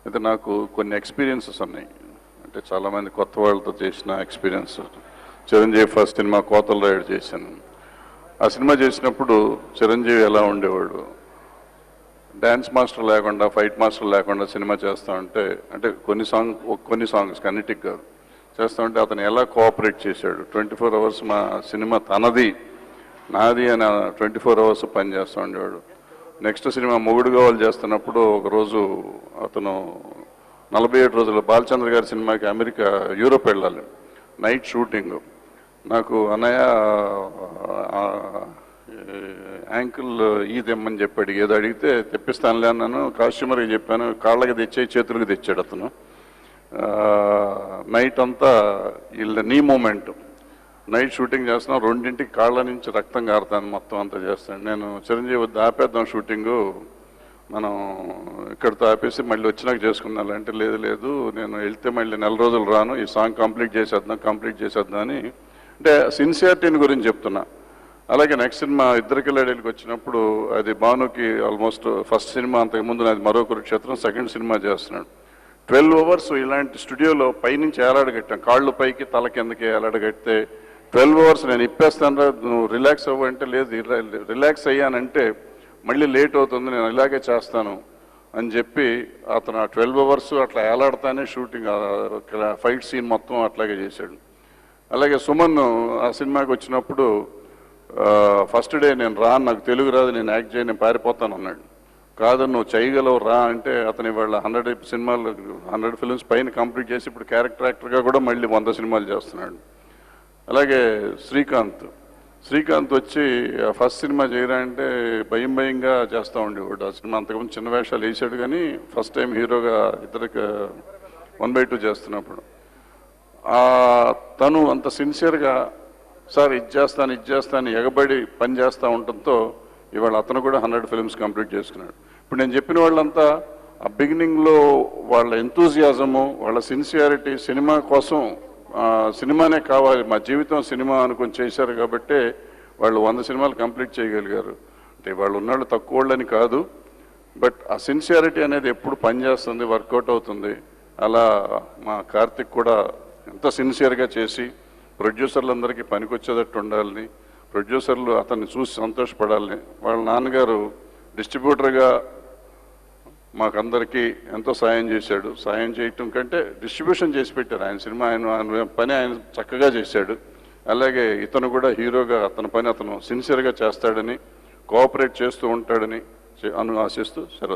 అయితే నాకు కొన్ని ఎక్స్పీరియన్సెస్ ఉన్నాయి. అంటే చాలామంది కొత్త వాళ్ళతో చేసిన ఎక్స్పీరియన్స్. చిరంజీవి ఫస్ట్ సినిమా కోతల రాయుడు చేశాను. ఆ సినిమా చేసినప్పుడు చిరంజీవి ఎలా ఉండేవాడు, డ్యాన్స్ మాస్టర్ లేకుండా, ఫైట్ మాస్టర్ లేకుండా సినిమా చేస్తూ ఉంటే, అంటే కొన్ని సాంగ్స్కి అన్నిటికి కాదు చేస్తూ ఉంటే అతను ఎలా కోఆపరేట్ చేశాడు. 24 అవర్స్ మా సినిమా తనది నాది అని 24 అవర్స్ పనిచేస్తూ ఉండేవాడు. నెక్స్ట్ సినిమా మొగుడు కావాలి చేస్తున్నప్పుడు ఒకరోజు అతను 47 రోజులు బాలచంద్ర గారి సినిమాకి యూరోప్ వెళ్ళాలి, నైట్ షూటింగ్. నాకు అన్నయ్య యాంకిల్ తెమ్మని చెప్పాడు. ఏదో అడిగితే తెప్పిస్తానులే అన్నాను. కాస్ట్యూమర్కి చెప్పాను, కాళ్ళకి తెచ్చాయి, చేతులకు తెచ్చాడు అతను. నైట్ అంతా వీళ్ళ నీ మూమెంట్, నైట్ షూటింగ్ చేస్తున్నాం, 2ంటికి కాళ్ళ నుంచి రక్తం కారుతాను, మొత్తం అంతా చేస్తాను. నేను చిరంజీవి ఆపేద్దాం షూటింగు, మనం ఇక్కడితో ఆపేసి మళ్ళీ వచ్చినాక చేసుకున్నాను అంటే, లేదు నేను వెళ్తే మళ్ళీ 4 రోజులు రాను, ఈ సాంగ్ కంప్లీట్ చేసేద్దాం అని. అంటే సిన్సియారిటీని గురించి చెప్తున్నా. అలాగే నెక్స్ట్ సినిమా ఇద్దరికిల్లాడీలకు వచ్చినప్పుడు అది భానుకి ఆల్మోస్ట్ ఫస్ట్ సినిమా, అంతకుముందు నాది మరో కురుక్షేత్రం, సెకండ్ సినిమా చేస్తున్నాడు. 12 అవర్స్ ఇలాంటి స్టూడియోలో పైనుంచి ఏలాడగట్టాం, కాళ్ళు పైకి తల కిందకి ఏలాడగట్టితే 12 అవర్స్ నేను ఇప్పేస్తాను, నువ్వు రిలాక్స్ అవ్వంటే లేదు, రిలాక్స్ అయ్యానంటే మళ్ళీ లేట్ అవుతుంది, నేను ఇలాగే చేస్తాను అని చెప్పి అతను 12 అవర్స్ అట్లా ఏలాడతానే షూటింగ్, ఫైట్ సీన్ మొత్తం అట్లాగే చేశాడు. అలాగే సుమన్ ఆ సినిమాకి వచ్చినప్పుడు ఫస్ట్ డే నేను రా, నాకు తెలుగు రాదు, నేను యాక్ట్ చేయను, నేను పారిపోతాను అన్నాడు. కాదు నువ్వు చేయగలవు రా అంటే అతని వాళ్ళ 100 ఫిల్మ్స్ పైన కంప్లీట్ చేసి ఇప్పుడు క్యారెక్టర్ యాక్టర్గా కూడా మళ్ళీ 100 సినిమాలు చేస్తున్నాడు. అలాగే శ్రీకాంత్ వచ్చి ఫస్ట్ సినిమా చేయరా అంటే భయంగా చేస్తూ ఉండేవాడు. ఆ సినిమా అంతకుముందు చిన్న వేషాలు వేసాడు, కానీ ఫస్ట్ టైం హీరోగా ఇద్దరికి 1/2 చేస్తున్నప్పుడు తను అంత సిన్సియర్గా సార్ ఇది చేస్తాను ఎగబడి పని చేస్తూ ఉండటంతో ఇవాళ అతను కూడా 100 ఫిల్మ్స్ కంప్లీట్ చేసుకున్నాడు. ఇప్పుడు నేను చెప్పిన వాళ్ళంతా ఆ బిగినింగ్లో వాళ్ళ ఎంతూజియాజము, వాళ్ళ సిన్సియారిటీ, సినిమా కోసం సినిమానే కావాలి, మా జీవితం సినిమా అనుకుని చేశారు కాబట్టే వాళ్ళు 100 సినిమాలు కంప్లీట్ చేయగలిగారు. అంటే వాళ్ళు ఉన్నాళ్ళు తక్కువ వాళ్ళని కాదు, బట్ ఆ సిన్సియారిటీ అనేది ఎప్పుడు పనిచేస్తుంది, వర్కౌట్ అవుతుంది. అలా మా కార్తిక్ కూడా ఎంత సిన్సియర్గా చేసి ప్రొడ్యూసర్లందరికీ పనికొచ్చేటట్టు ఉండాలని, ప్రొడ్యూసర్లు అతన్ని చూసి సంతోషపడాలని. వాళ్ళ నాన్నగారు డిస్ట్రిబ్యూటర్గా మాకందరికీ ఎంతో సాయం చేశాడు. సాయం చేయటం కంటే డిస్ట్రిబ్యూషన్ చేసి పెట్టారు. ఆయన సినిమా ఆయన పని ఆయన చక్కగా చేశాడు. అలాగే ఇతను కూడా హీరోగా అతని పని అతను సిన్సియర్గా చేస్తాడని, కోఆపరేట్ చేస్తూ ఉంటాడని ఆశిస్తూ సెలవు.